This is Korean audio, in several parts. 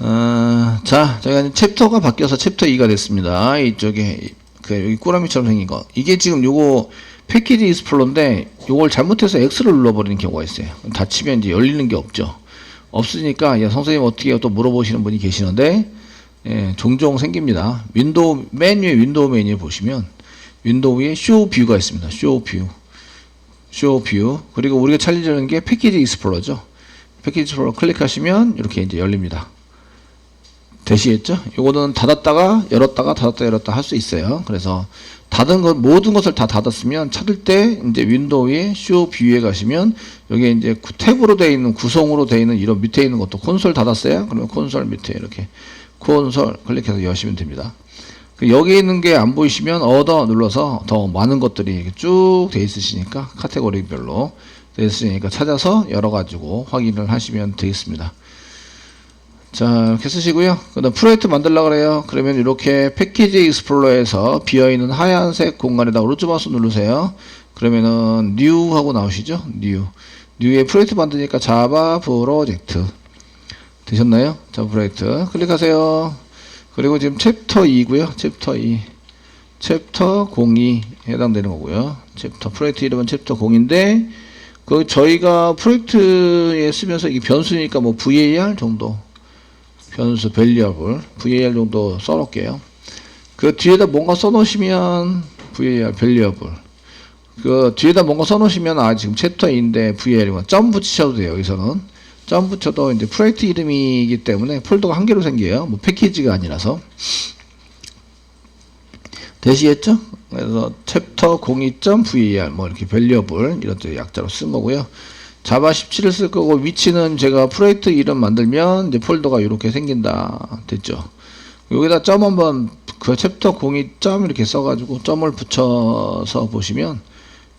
자, 저희가 이제 챕터가 바뀌어서 챕터 2가 됐습니다. 이쪽에, 여기 꾸러미처럼 생긴 거. 이게 지금 요거 패키지 익스플로러인데, 요걸 잘못해서 X를 눌러버리는 경우가 있어요. 닫히면 이제 열리는 게 없죠. 없으니까, 야, 선생님 어떻게 해요? 또 물어보시는 분이 계시는데, 예, 종종 생깁니다. 윈도우, 맨 위에 윈도우 메뉴에 보시면, 윈도우 위에 쇼 뷰가 있습니다. 쇼 뷰. 쇼 뷰. 그리고 우리가 찾으려는 게 패키지 익스플로러죠. 패키지 익스플로러 클릭하시면, 이렇게 이제 열립니다. 되시겠죠? 요거는 닫았다가 열었다가 닫았다 열었다 할 수 있어요. 그래서 닫은 것 모든 것을 다 닫았으면 찾을 때 이제 윈도우에 쇼 뷰에 가시면 여기에 이제 탭으로 되어 있는 구성으로 되어 있는 이런 밑에 있는 것도 콘솔 닫았어요. 그러면 콘솔 밑에 이렇게 콘솔 클릭해서 여시면 됩니다. 여기 있는 게 안 보이시면 어더 눌러서 더 많은 것들이 쭉 돼 있으시니까 카테고리별로 돼 있으니까 찾아서 열어가지고 확인을 하시면 되겠습니다. 자, 이렇게 쓰시고요. 그 다음 프로젝트 만들려고 그래요. 그러면 이렇게 패키지 익스플로러에서 비어있는 하얀색 공간에다 오른쪽 마우스 누르세요. 그러면은 new 하고 나오시죠. new에 프로젝트 만드니까 자바 프로젝트 되셨나요? 자바 프로젝트 클릭하세요. 그리고 지금 챕터 2고요. 챕터 2 챕터 02 해당되는 거고요. 챕터 프로젝트 이름은 챕터 0인데 그 저희가 프로젝트에 쓰면서 이게 변수니까 뭐 var 정도 변수 variable var 정도 써놓을게요. 그 뒤에다 뭔가 써놓으시면 var variable 그 뒤에다 뭔가 써놓으시면 지금 챕터인데 var이면 점 붙이셔도 돼요. 여기서는 점 붙여도 이제 프로젝트 이름이기 때문에 폴더가 한 개로 생겨요. 뭐 패키지가 아니라서 되시겠죠? 그래서 챕터 02.var 뭐 이렇게 variable 이런 데 약자로 쓴 거고요. 자바 17을 쓸 거고 위치는 제가 프로젝트 이름 만들면 이제 폴더가 이렇게 생긴다 됐죠. 여기다 점 한번 그 챕터 02점 이렇게 써가지고 점을 붙여서 보시면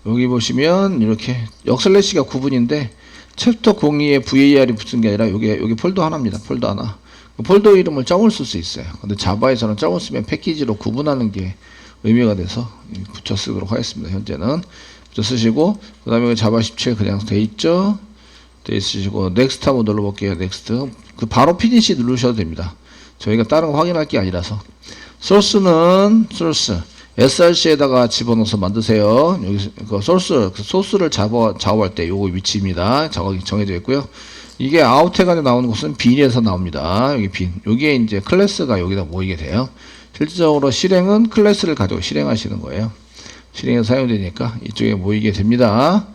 여기 보시면 이렇게 역슬래시가 구분인데 챕터 02에 var이 붙은 게 아니라 여기 폴더 하나입니다. 폴더 하나. 폴더 이름을 점을 쓸 수 있어요. 근데 자바에서는 점을 쓰면 패키지로 구분하는 게 의미가 돼서 붙여 쓰도록 하겠습니다. 현재는 쓰시고 그 다음에 자바 17 그냥 돼있죠. 돼있으시고 넥스트 한번 눌러볼게요. 넥스트 그 바로 피니시 누르셔도 됩니다. 저희가 다른 거 확인할 게 아니라서 소스는 소스 src에다가 집어넣어서 만드세요. 여기 그 소스를 작업할 때 요거 위치입니다. 작업이 정해져 있고요. 이게 아웃해가지고 나오는 것은 빈에서 나옵니다. 여기 빈 여기에 이제 클래스가 여기다 모이게 돼요. 실질적으로 실행은 클래스를 가지고 실행하시는 거예요. 실행에 사용되니까 이쪽에 모이게 됩니다.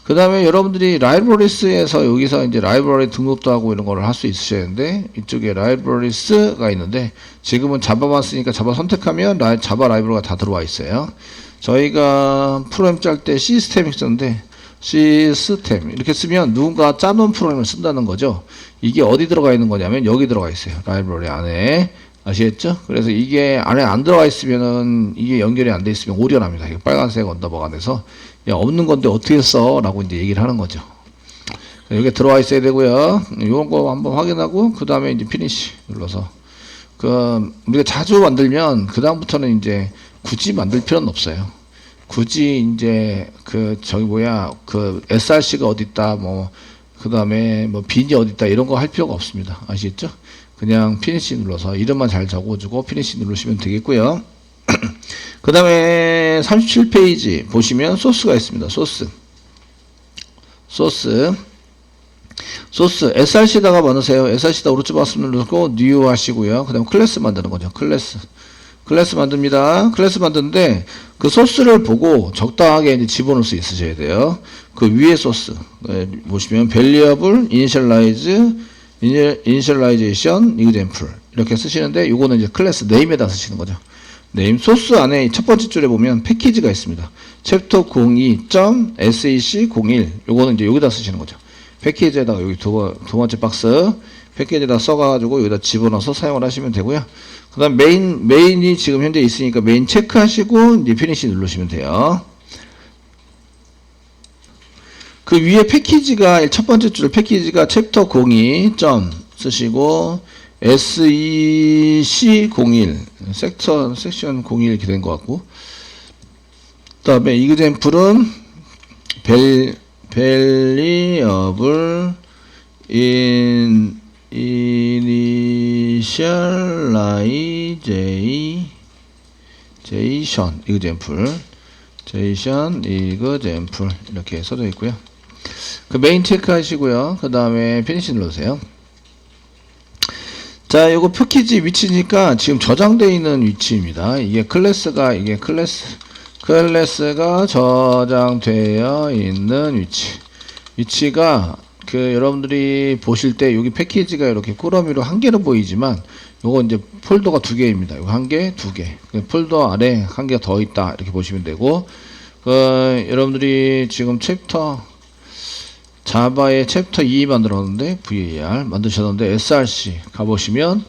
그 다음에 여러분들이 라이브러리스에서 여기서 이제 라이브러리 등록도 하고 이런 거를 할 수 있으셔야 되는데 이쪽에 라이브러리스가 있는데 지금은 자바만 쓰니까 자바 선택하면 자바 라이브러리가 다 들어와 있어요. 저희가 프로그램 짤 때 시스템 썼는데 시스템 이렇게 쓰면 누군가 짜놓은 프로그램을 쓴다는 거죠. 이게 어디 들어가 있는 거냐면 여기 들어가 있어요. 라이브러리 안에. 아시겠죠? 그래서 이게 안에 안 들어가 있으면은 이게 연결이 안 돼 있으면 오류납니다. 이게 빨간색 언더바가 돼서 야, 없는 건데 어떻게 써? 라고 이제 얘기를 하는 거죠. 여기 들어와 있어야 되고요. 이런 거 한번 확인하고 그 다음에 이제 피니시 눌러서 우리가 자주 만들면 그 다음부터는 이제 굳이 만들 필요는 없어요. 굳이 이제 src가 어디 있다 그 다음에 빈이 어디 있다 이런 거 할 필요가 없습니다. 아시겠죠? 그냥 피니시 눌러서 이름만 잘 적어주고 피니시 누르시면 되겠고요. 그 다음에 37페이지 보시면 소스가 있습니다. 소스 src에다가 넣으세요. src에다 오른쪽 마우스 누르고 new 하시고요. 그 다음에 클래스 만드는 거죠. 클래스 만듭니다. 클래스 만드는데 그 소스를 보고 적당하게 이제 집어넣을 수 있으셔야 돼요. 그 위에 소스 보시면 variable initialization example 이렇게 쓰시는데 요거는 이제 클래스 네임에다 쓰시는 거죠. 네임 소스 안에 첫 번째 줄에 보면 패키지가 있습니다. 챕터 02.sec01 요거는 이제 여기다 쓰시는 거죠. 패키지에다가 여기 두 번째 박스 패키지에다 써가지고 여기다 집어넣어서 사용을 하시면 되고요. 그 다음 메인이 지금 현재 있으니까 메인 체크하시고 이제 피니시 누르시면 돼요. 그 위에 패키지가 첫 번째 줄 패키지가 챕터 02 점 쓰시고 SEC01 섹션 01 이렇게 된 것 같고 그 다음에 example은 variable initialization 이니셜라이제이션 example 이렇게 써져 있고요. 그 메인 체크 하시고요. 그 다음에 피니시 눌러주세요. 자, 요거 패키지 위치니까 지금 저장되어 있는 위치입니다. 이게 클래스가 저장되어 있는 위치가 여러분들이 보실 때 여기 패키지가 이렇게 꾸러미로 한 개로 보이지만 요거 이제 폴더가 두 개입니다. 요거 한 개, 두 개. 폴더 아래 한 개 더 있다. 이렇게 보시면 되고, 여러분들이 지금 자바의 챕터 2 만들었는데, VAR 만드셨는데, SRC 가보시면,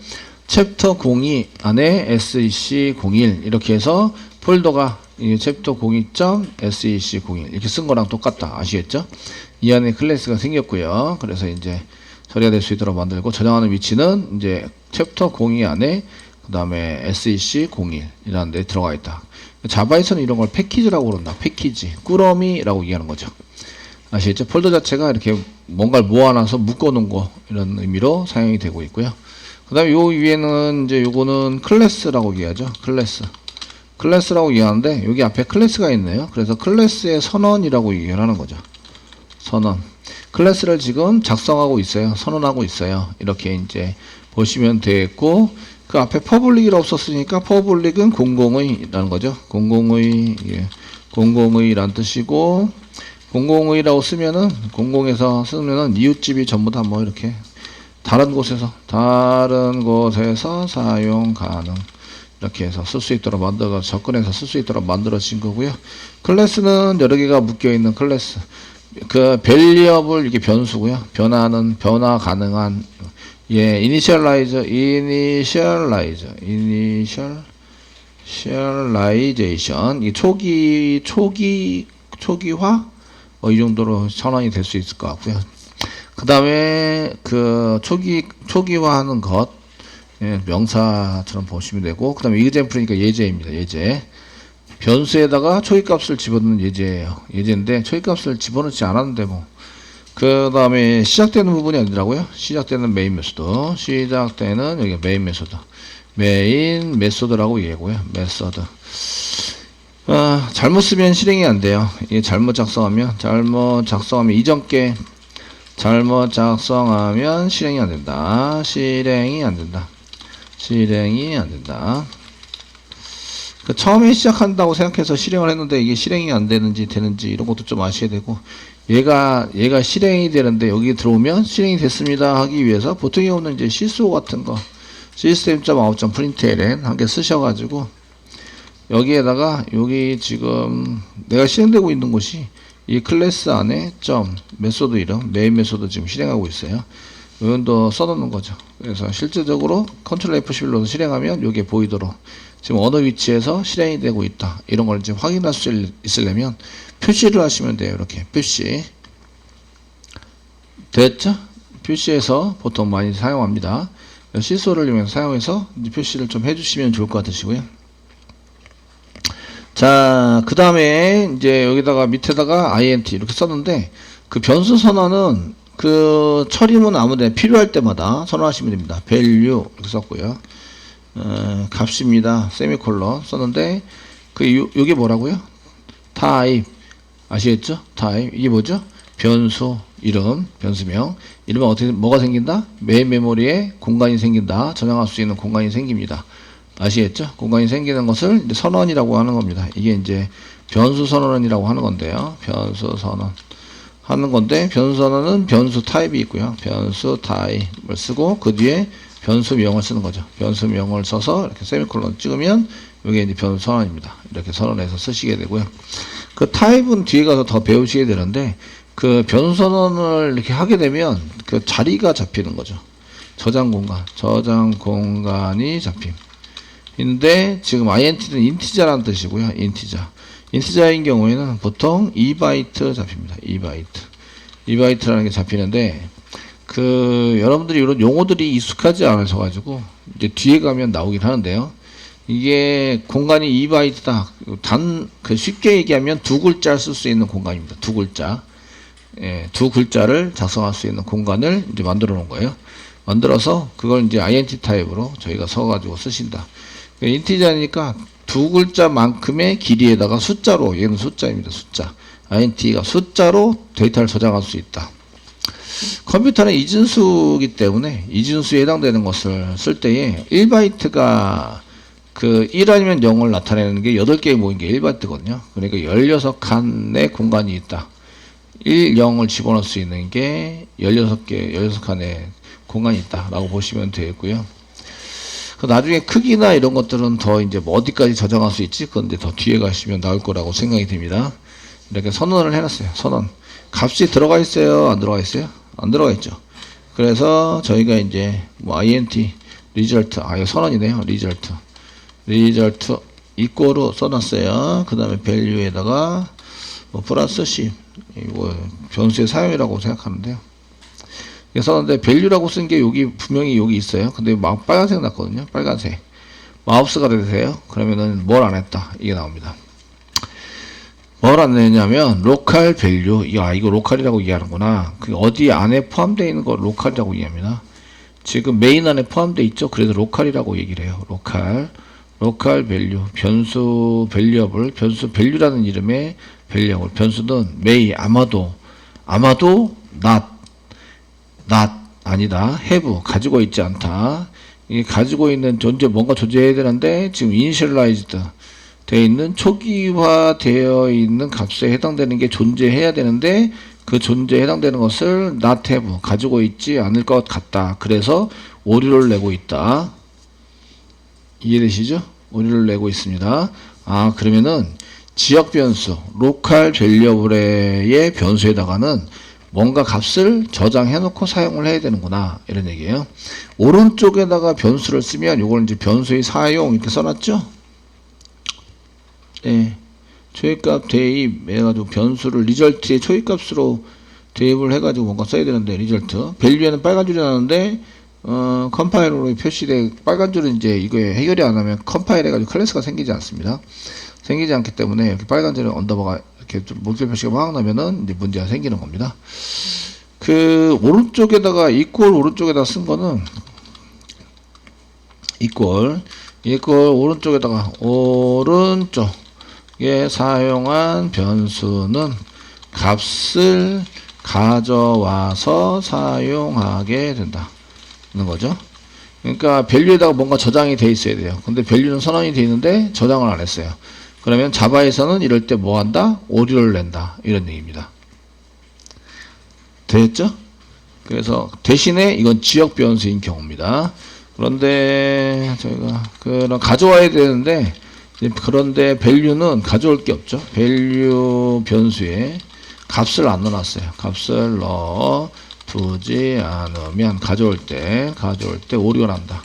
챕터 02 안에 SEC01 이렇게 해서 폴더가 챕터 02.SEC01 이렇게 쓴 거랑 똑같다. 아시겠죠? 이 안에 클래스가 생겼고요. 그래서 이제 처리가 될 수 있도록 만들고, 저장하는 위치는 이제 챕터 02 안에 그 다음에 SEC01 이라는 데 들어가 있다. 자바에서는 이런 걸 패키지라고 그런다. 패키지, 꾸러미라고 얘기하는 거죠. 아시겠죠? 폴더 자체가 이렇게 뭔가를 모아놔서 묶어놓은 거 이런 의미로 사용이 되고 있고요. 그 다음에 요 위에는 이제 요거는 클래스라고 얘기하죠. 클래스라고 얘기하는데 여기 앞에 클래스가 있네요. 그래서 클래스의 선언이라고 얘기를 하는 거죠. 선언. 클래스를 지금 작성하고 있어요. 선언하고 있어요. 이렇게 이제 보시면 되겠고, 그 앞에 퍼블릭이라고 썼으니까 퍼블릭은 공공의라는 거죠. 공공의란 뜻이고, 공공의라고 쓰면은 공공에서 쓰면은 이웃집이 전부 다 뭐 이렇게 다른 곳에서 사용 가능 이렇게 해서 쓸 수 있도록 접근해서 쓸 수 있도록 만들어진 거고요. 클래스는 여러 개가 묶여 있는 클래스. 그 베리어블 이게 변수고요. 변화 가능한 이니셜라이제이션 이 초기화 이 정도로 전환이 될 수 있을 것 같고요. 그 다음에 그 초기화하는 것 명사처럼 보시면 되고, 그 다음에 example이니까 예제입니다. 예제. 변수에다가 초기값을 집어넣는 예제예요. 예제인데 초기값을 집어넣지 않았는데 뭐. 그 다음에 시작되는 부분이 아니더라고요. 시작되는 메인 메소드. 시작되는 여기 메인 메소드. 메인 메소드라고 얘기하고요. 메소드. 잘못 쓰면 실행이 안 돼요. 이게 잘못 작성하면 이전 게 잘못 작성하면 실행이 안 된다. 실행이 안 된다. 처음에 시작한다고 생각해서 실행을 했는데 이게 실행이 안 되는지 이런 것도 좀 아셔야 되고, 얘가 실행이 되는데 여기 들어오면 실행이 됐습니다 하기 위해서 보통의 경우는 이제 실수 같은 거 system.out.println 한 개 쓰셔가지고 여기에다가 여기 지금 내가 실행되고 있는 곳이 이 클래스 안에 메소드 이름 메인 메소드 지금 실행하고 있어요. 이건도 써놓는 거죠. 그래서 실제적으로 컨트롤 F11로서 실행하면 이게 보이도록 지금 어느 위치에서 실행이 되고 있다. 이런 걸 이제 확인할 수 있으려면 표시를 하시면 돼요. 이렇게 표시. 됐죠? 표시해서 보통 많이 사용합니다. 시소를 이용해서 사용해서 표시를 좀 해주시면 좋을 것 같으시고요. 자, 그 다음에 이제 여기다가 밑에다가 int 이렇게 썼는데 그 변수 선언은 그 처리문 아무데나 필요할 때마다 선언하시면 됩니다. value 이렇게 썼고요. 값입니다. 세미콜론 썼는데 요게 뭐라고요? type 아시겠죠? type 이게 뭐죠? 변수 이름, 변수명. 이러면 어떻게 뭐가 생긴다? 메인 메모리에 공간이 생긴다. 저장할 수 있는 공간이 생깁니다. 아시겠죠? 공간이 생기는 것을 이제 선언이라고 하는 겁니다. 이게 이제 변수 선언이라고 하는 건데요. 변수 선언 하는 건데, 변수 선언은 변수 타입이 있고요. 변수 타입을 쓰고 그 뒤에 변수명을 쓰는 거죠. 변수명을 써서 이렇게 세미콜론 찍으면 이게 이제 변수 선언입니다. 이렇게 선언해서 쓰시게 되고요. 그 타입은 뒤에 가서 더 배우시게 되는데, 그 변수 선언을 이렇게 하게 되면 그 자리가 잡히는 거죠. 저장 공간이 잡힘. 인데 지금 int는 인티저라는 뜻이고요. 인티저인 경우에는 보통 2바이트 잡힙니다. 2바이트라는 게 잡히는데, 여러분들이 이런 용어들이 익숙하지 않으셔 가지고 이제 뒤에 가면 나오긴 하는데요. 이게 공간이 2바이트다. 쉽게 얘기하면 두 글자 쓸 수 있는 공간입니다. 두 글자. 예, 두 글자를 작성할 수 있는 공간을 이제 만들어 놓은 거예요. 만들어서 그걸 이제 int 타입으로 저희가 써가지고 쓰신다. 인티저니까 두 글자만큼의 길이에다가 숫자로, 얘는 숫자입니다. 숫자. int가 숫자로 데이터를 저장할 수 있다. 컴퓨터는 이진수이기 때문에 이진수에 해당되는 것을 쓸 때에 1바이트가 그 1 아니면 0을 나타내는 게 8개 모인 게 1바이트거든요. 그러니까 16칸의 공간이 있다. 1, 0을 집어넣을 수 있는 게 16칸의 공간이 있다. 라고 보시면 되겠고요. 그 나중에 크기나 이런 것들은 더 이제 뭐 어디까지 저장할 수 있지? 그건 이제 더 뒤에 가시면 나올 거라고 생각이 됩니다. 이렇게 선언을 해놨어요. 선언. 값이 들어가 있어요? 안 들어가 있어요? 안 들어가 있죠. 그래서 저희가 이제 뭐 int result, 이거 선언이네요. result equal로 써놨어요. 그 다음에 value에다가 뭐 플러스 10, 이거 변수의 사용이라고 생각하는데요. 그래서 근데 value라고 쓴 게 여기 분명히 여기 있어요. 근데 막 빨간색 났거든요. 빨간색. 마우스가 되세요. 그러면은 뭘 안 했다. 이게 나옵니다. 뭘 안 했냐면 local value. 이거 로컬이라고 이해하는구나. 그 어디 안에 포함되어 있는 거 로컬이라고 이해합니다. 지금 메인 안에 포함되어 있죠. 그래서 로컬이라고 얘기를 해요. local value. 변수 variable. 변수 value라는 이름의 variable. 변수는 may, 아마도 not 아니다. have 가지고 있지 않다. 이게 가지고 있는 뭔가 존재해야 되는데 지금 initialized 되어 있는 초기화 되어 있는 값에 해당되는 게 존재해야 되는데 그 존재에 해당되는 것을 not have 가지고 있지 않을 것 같다. 그래서 오류를 내고 있다. 이해되시죠? 오류를 내고 있습니다. 그러면은 지역 변수 local variable의 변수에다가는 뭔가 값을 저장해 놓고 사용을 해야 되는구나. 이런 얘기예요. 오른쪽에다가 변수를 쓰면 요걸 이제 변수의 사용 이렇게 써놨죠? 예. 초입값 대입 해가지고 변수를 리절트의 초입값으로 대입을 해가지고 뭔가 써야 되는데 리절트 밸류에는 빨간 줄이 나는데 컴파일러로 표시돼 빨간 줄은 이제 이거에 해결이 안 하면 컴파일 해가지고 클래스가 생기지 않습니다. 생기지 않기 때문에 이렇게 빨간 줄에 언더바가 이렇게 좀 물결 표시가 막 나면은 이제 문제가 생기는 겁니다. 그 오른쪽에다가 이퀄 오른쪽에다 쓴 거는 이퀄 오른쪽에다가 오른쪽에 사용한 변수는 값을 가져와서 사용하게 된다는 거죠. 그러니까 밸류에다가 뭔가 저장이 돼 있어야 돼요. 근데 밸류는 선언이 돼 있는데 저장을 안 했어요. 그러면 자바에서는 이럴 때 뭐 한다? 오류를 낸다. 이런 얘기입니다. 됐죠? 그래서 대신에 이건 지역 변수인 경우입니다. 그런데 저희가 그런 가져와야 되는데 그런데 밸류는 가져올 게 없죠. 밸류 변수에 값을 안 넣어놨어요. 값을 넣어 두지 않으면 가져올 때 오류가 난다.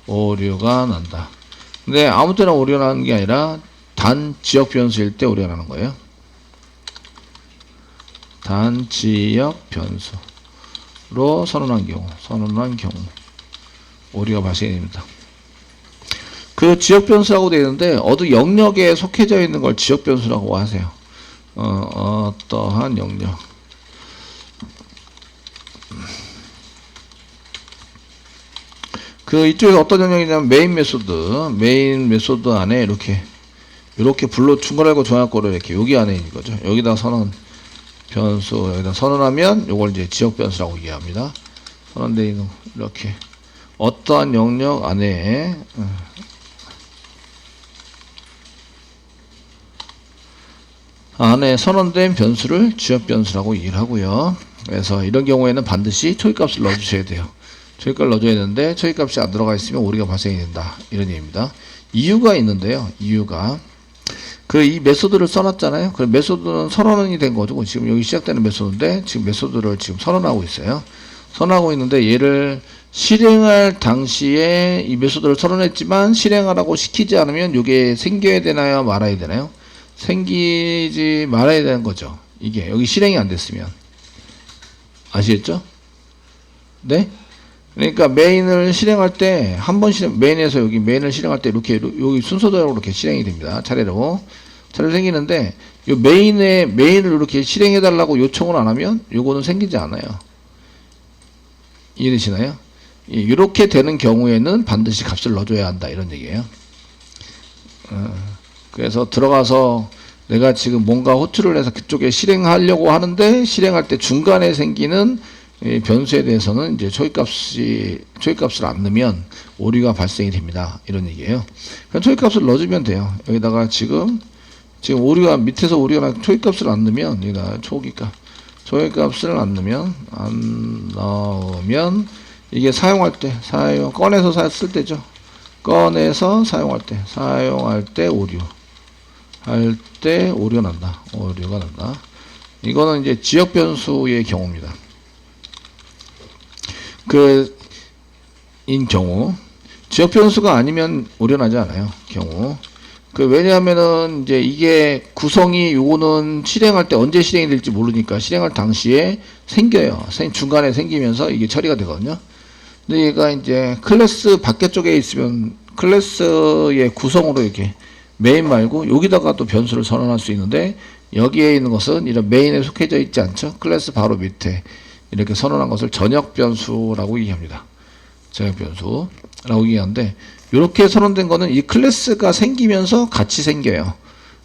오류가 난다. 근데 아무 때나 오류가 나는 게 아니라 단 지역 변수일 때 오류가 나는 거예요. 단 지역 변수로 선언한 경우 오류가 발생이 됩니다. 그 지역 변수라고 되어 있는데 어느 영역에 속해져 있는 걸 지역 변수라고 하세요. 어떠한 영역. 그 이쪽에 어떤 영역이냐면 메인 메소드 안에 이렇게 불러 중괄하고 종합고를 이렇게 여기 안에 있는 거죠. 여기다 선언 변수 여기다 선언하면 요걸 이제 지역 변수라고 이해합니다. 선언되어 있는 이렇게 어떠한 영역 안에 선언된 변수를 지역 변수라고 이해를 하고요. 그래서 이런 경우에는 반드시 초입값을 넣어주셔야 돼요. 초입값을 넣어줘야 되는데 초입값이 안 들어가 있으면 오류가 발생이 된다. 이런 얘기입니다. 이유가 있는데요. 이유가 이 메소드를 써놨잖아요. 그 메소드는 선언이 된 거죠. 지금 여기 시작되는 메소드인데 지금 메소드를 지금 선언하고 있어요. 선언하고 있는데 얘를 실행할 당시에 이 메소드를 선언했지만 실행하라고 시키지 않으면 이게 생겨야 되나요? 말아야 되나요? 생기지 말아야 되는 거죠. 이게 여기 실행이 안 됐으면 아시겠죠? 네? 그러니까 메인을 실행할 때 한 번 메인에서 여기 메인을 실행할 때 이렇게 여기 순서대로 이렇게 실행이 됩니다. 차례로 자료 생기는데 요 메인을 이렇게 실행해 달라고 요청을 안 하면 요거는 생기지 않아요. 이해되시나요? 이렇게 되는 경우에는 반드시 값을 넣어줘야 한다 이런 얘기예요. 그래서 들어가서 내가 지금 뭔가 호출을 해서 그쪽에 실행하려고 하는데 실행할 때 중간에 생기는 변수에 대해서는 이제 초기값을 안 넣으면 오류가 발생이 됩니다. 이런 얘기예요. 그냥 초기값을 넣어주면 돼요. 여기다가 지금 오류가 밑에서 오류가 초기값을 안 넣으면 여기다 초기값을 안 넣으면 이게 사용할 때 꺼내서 쓸 때죠. 꺼내서 사용할 때 오류가 난다. 이거는 이제 지역 변수의 경우입니다. 인 경우 지역 변수가 아니면 오류가 나지 않아요. 경우 왜냐하면은 이제 이게 구성이 요거는 실행할 때 언제 실행이 될지 모르니까 실행할 당시에 생겨요. 중간에 생기면서 이게 처리가 되거든요. 근데 얘가 이제 클래스 밖에 쪽에 있으면 클래스의 구성으로 이렇게 메인 말고 여기다가 또 변수를 선언할 수 있는데 여기에 있는 것은 이런 메인에 속해져 있지 않죠. 클래스 바로 밑에 이렇게 선언한 것을 전역 변수라고 얘기합니다. 전역 변수라고 얘기하는데 이렇게 선언된 거는 이 클래스가 생기면서 같이 생겨요.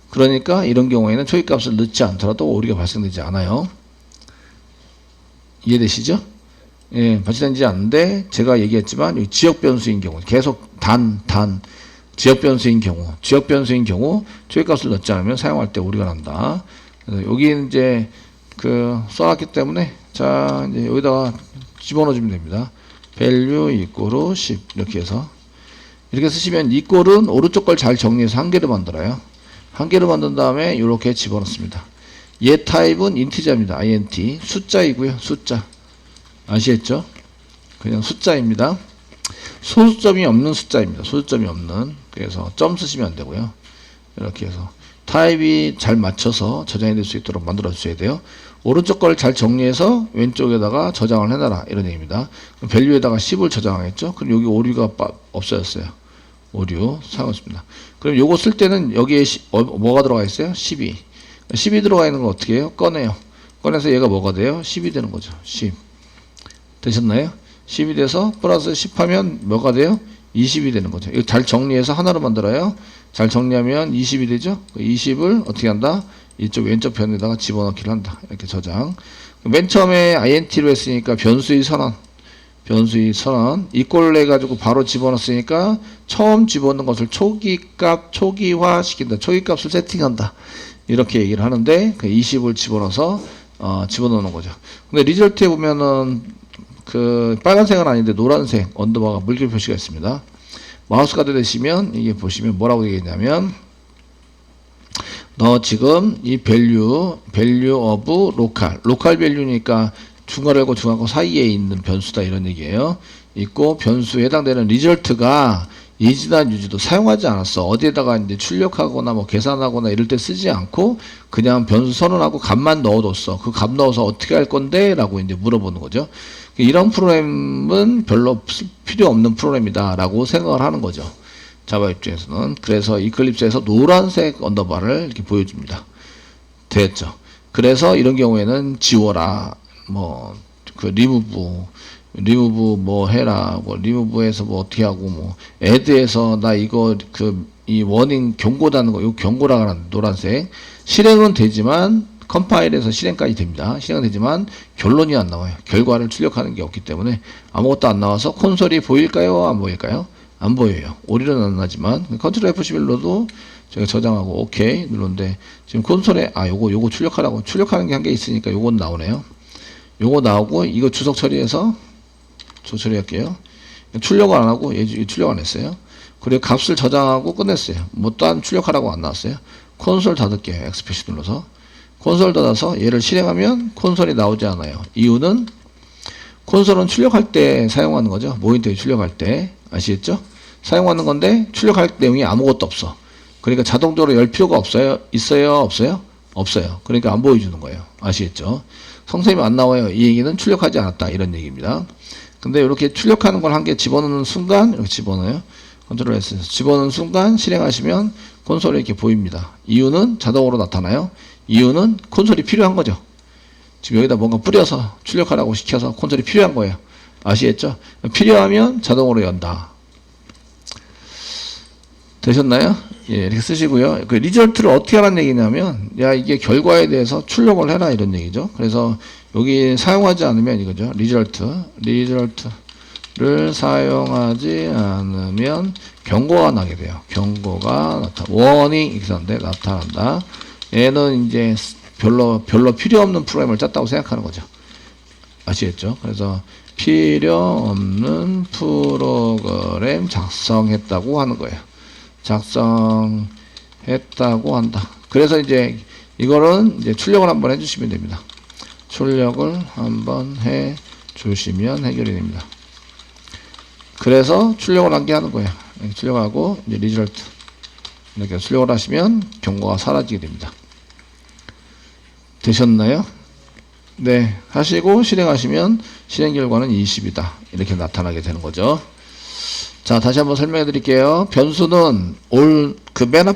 그러니까 이런 경우에는 초기값을 넣지 않더라도 오류가 발생되지 않아요. 이해되시죠? 예, 발생되지 않는데 제가 얘기했지만 이 지역 변수인 경우 계속 지역 변수인 경우 초기값을 넣지 않으면 사용할 때 오류가 난다. 그래서 여기 이제 써놨기 때문에 자 이제 여기다가 집어넣어 주면 됩니다. value equal 10 이렇게 해서 이렇게 쓰시면 이꼴은 오른쪽 걸 잘 정리해서 한 개를 만들어요. 한 개를 만든 다음에 이렇게 집어넣습니다. 얘 타입은 인티저입니다. int 숫자이고요. 숫자 아시겠죠? 그냥 숫자입니다. 소수점이 없는 숫자입니다. 소수점이 없는. 그래서 점 쓰시면 안 되고요. 이렇게 해서 타입이 잘 맞춰서 저장이 될 수 있도록 만들어 주셔야 돼요. 오른쪽 걸 잘 정리해서 왼쪽에다가 저장을 해놔라 이런 얘기입니다. 밸류에다가 10을 저장하겠죠. 그럼 여기 오류가 없어졌어요. 오류 사용했습니다. 그럼 요거 쓸 때는 여기에 뭐가 들어가 있어요? 12 들어가 있는 거 어떻게 해요? 꺼내서 얘가 뭐가 돼요? 10이 되는 거죠. 10 되셨나요? 10이 돼서 플러스 10 하면 뭐가 돼요? 20이 되는 거죠. 이거 잘 정리해서 하나로 만들어요. 잘 정리하면 20이 되죠. 20을 어떻게 한다? 이쪽 왼쪽 편에다가 집어넣기를 한다. 이렇게 저장. 맨 처음에 int로 했으니까 변수의 선언 이꼴 해가지고 바로 집어넣었으니까 처음 집어넣은 것을 초기화 시킨다. 초기값을 세팅한다. 이렇게 얘기를 하는데 20을 집어넣어서 집어넣는 거죠. 근데 리절트에 보면은 빨간색은 아닌데 노란색 언더바가 물결 표시가 있습니다. 마우스 가드 되시면 이게 보시면 뭐라고 얘기했냐면 너 지금 이 value of local value니까 중괄호하고 중괄호 사이에 있는 변수다 이런 얘기예요. 있고 변수에 해당되는 리절트가 이지나 유지도 사용하지 않았어. 어디에다가 이제 출력하거나 뭐 계산하거나 이럴 때 쓰지 않고 그냥 변수 선언하고 값만 넣어뒀어. 그 값 넣어서 어떻게 할 건데? 라고 이제 물어보는 거죠. 이런 프로그램은 별로 필요 없는 프로그램이다 라고 생각을 하는 거죠. 자바 입장에서는. 그래서 이클립스에서 노란색 언더바를 이렇게 보여줍니다. 됐죠. 그래서 이런 경우에는 지워라. 리무브 뭐 해라. 리무브에서 뭐 어떻게 하고 애드에서 나 이거 이 워닝 경고다는 거, 요 경고라고 하는 노란색. 실행은 되지만 컴파일에서 실행까지 됩니다. 실행은 되지만 결론이 안 나와요. 결과를 출력하는 게 없기 때문에 아무것도 안 나와서 콘솔이 보일까요? 안 보일까요? 안 보여요. 오류는 안 나지만 컨트롤 F11로도 제가 저장하고 오케이 누르는데 지금 콘솔에 요거 출력하는 게 한 개 있으니까 요건 나오네요. 요거 나오고 이거 주석 처리해서 처리할게요. 출력을 안 하고 얘 출력 안 했어요. 그리고 값을 저장하고 끝냈어요. 딴 출력하라고 안 나왔어요. 콘솔 닫을게요. X표시 눌러서 콘솔 닫아서 얘를 실행하면 콘솔이 나오지 않아요. 이유는 콘솔은 출력할 때 사용하는 거죠. 모니터에 출력할 때 아시겠죠? 사용하는 건데 출력할 내용이 아무것도 없어. 그러니까 자동적으로 열 필요가 없어요. 있어요? 없어요? 없어요. 그러니까 안 보여주는 거예요. 아시겠죠? 성sem이 안 나와요. 이 얘기는 출력하지 않았다. 이런 얘기입니다. 근데 이렇게 출력하는 걸 한 개 집어넣는 순간 이렇게 집어넣어요. 컨트롤 S에서 집어넣는 순간 실행하시면 콘솔이 이렇게 보입니다. 이유는 자동으로 나타나요. 이유는 콘솔이 필요한 거죠. 지금 여기다 뭔가 뿌려서 출력하라고 시켜서 콘솔이 필요한 거예요. 아시겠죠? 필요하면 자동으로 연다. 되셨나요? 예, 이렇게 쓰시고요. 그 리절트를 어떻게 하라는 얘기냐면, 야, 이게 결과에 대해서 출력을 해라 이런 얘기죠. 그래서 여기 사용하지 않으면 이거죠. 리절트를 사용하지 않으면 경고가 나게 돼요. 경고가 워닝 이렇게 썼는데 나타난다. 얘는 이제 별로 필요 없는 프로그램을 짰다고 생각하는 거죠. 아시겠죠? 그래서 필요 없는 프로그램 작성했다고 하는 거예요. 작성했다고 한다. 그래서 이제 이거는 이제 출력을 한번 해주시면 됩니다. 출력을 한번 해 주시면 해결이 됩니다. 그래서 출력을 한 게 하는 거예요. 출력하고 이제 리절트 이렇게 출력을 하시면 경고가 사라지게 됩니다. 되셨나요? 네, 하시고 실행하시면 실행 결과는 20이다. 이렇게 나타나게 되는 거죠. 자, 다시 한번 설명해 드릴게요. 변수는 그 맨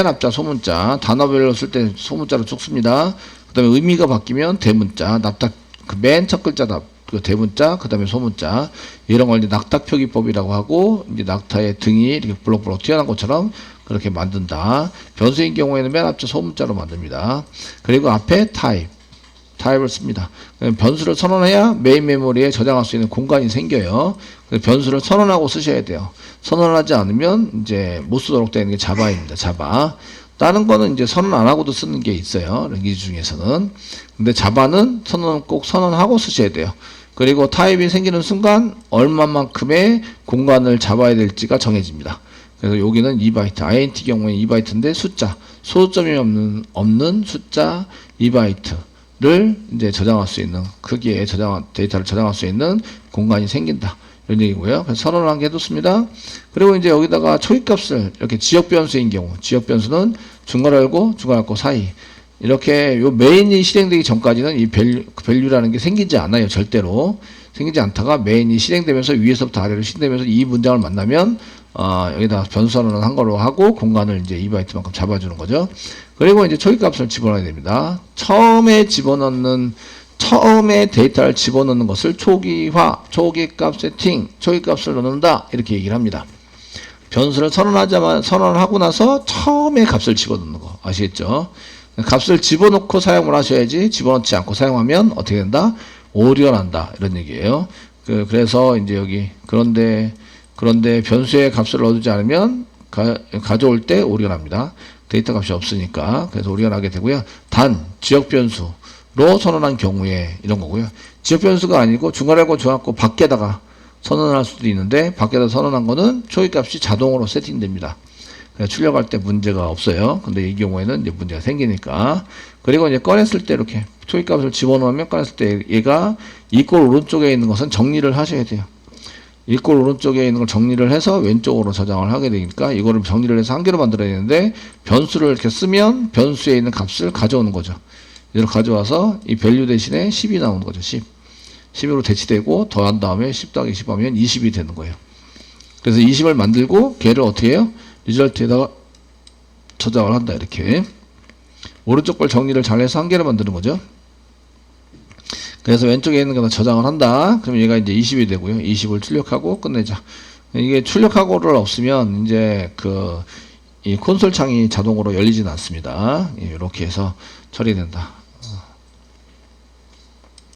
앞자 소문자, 단어별로 쓸 때 소문자로 쭉 씁니다. 그 다음에 의미가 바뀌면 대문자, 그 맨 첫 글자 그 대문자, 그 다음에 소문자, 이런 걸 이제 낙탁표기법이라고 하고, 이제 낙타의 등이 이렇게 볼록볼록 튀어나온 것처럼 그렇게 만든다. 변수인 경우에는 맨 앞자 소문자로 만듭니다. 그리고 앞에 타입을 씁니다. 변수를 선언해야 메인 메모리에 저장할 수 있는 공간이 생겨요. 변수를 선언하고 쓰셔야 돼요. 선언하지 않으면 이제 못 쓰도록 되는 게 자바입니다. 자바. 다른 거는 이제 선언 안 하고도 쓰는 게 있어요. 이 중에서는. 근데 자바는 꼭 선언하고 쓰셔야 돼요. 그리고 타입이 생기는 순간 얼마만큼의 공간을 잡아야 될지가 정해집니다. 그래서 여기는 2바이트, int 경우에는 2바이트인데 소수점이 없는 숫자 2바이트를 이제 저장할 수 있는, 크기에 데이터를 저장할 수 있는 공간이 생긴다. 이런 얘기고요. 그래서 선언을 한 개 해뒀습니다. 그리고 이제 여기다가 초기값을 이렇게 지역 변수인 경우, 지역 변수는 중괄호하고 중괄호 사이. 이렇게 요 메인이 실행되기 전까지는 이 밸류라는 게 생기지 않아요. 절대로. 생기지 않다가 메인이 실행되면서 위에서부터 아래로 실행되면서 이 문장을 만나면 여기다 변수 선언을 한 걸로 하고 공간을 이제 2바이트만큼 잡아주는 거죠. 그리고 이제 초기값을 집어넣어야 됩니다. 처음에 데이터를 집어넣는 것을 초기값 세팅, 초기값을 넣는다. 이렇게 얘기를 합니다. 변수를 선언을 하고 나서 처음에 값을 집어넣는 거. 아시겠죠? 값을 집어넣고 사용을 하셔야지 집어넣지 않고 사용하면 어떻게 된다? 오류가 난다. 이런 얘기예요. 그래서 이제 여기 그런데 변수의 값을 넣어두지 않으면 가져올 때 오류가 납니다. 데이터 값이 없으니까. 그래서 오류가 나게 되고요. 단 지역 변수로 선언한 경우에 이런 거고요. 지역 변수가 아니고 중괄호하고 중괄호 밖에다가 선언할 수도 있는데 밖에다 선언한 거는 초기값이 자동으로 세팅됩니다. 출력할 때 문제가 없어요. 근데 이 경우에는 이제 문제가 생기니까. 그리고 이제 꺼냈을 때 이렇게 초기값을 집어넣으면 꺼냈을 때 얘가 이꼴 오른쪽에 있는 것은 정리를 하셔야 돼요. 이꼴 오른쪽에 있는 걸 정리를 해서 왼쪽으로 저장을 하게 되니까 이거를 정리를 해서 한 개로 만들어야 되는데 변수를 이렇게 쓰면 변수에 있는 값을 가져오는 거죠. 이걸 가져와서 이 밸류 대신에 10이 나오는 거죠. 10으로 대치되고 더한 다음에 10 더하기 10 하면 20이 되는 거예요. 그래서 20을 만들고 걔를 어떻게 해요? 리절트에다가 저장을 한다. 이렇게 오른쪽 걸 정리를 잘해서 한 개를 만드는 거죠. 그래서 왼쪽에 있는 거다 저장을 한다. 그럼 얘가 이제 20이 되고요. 20을 출력하고 끝내자. 이게 출력하고를 없으면 이제 이 콘솔 창이 자동으로 열리진 않습니다. 이렇게 해서 처리된다.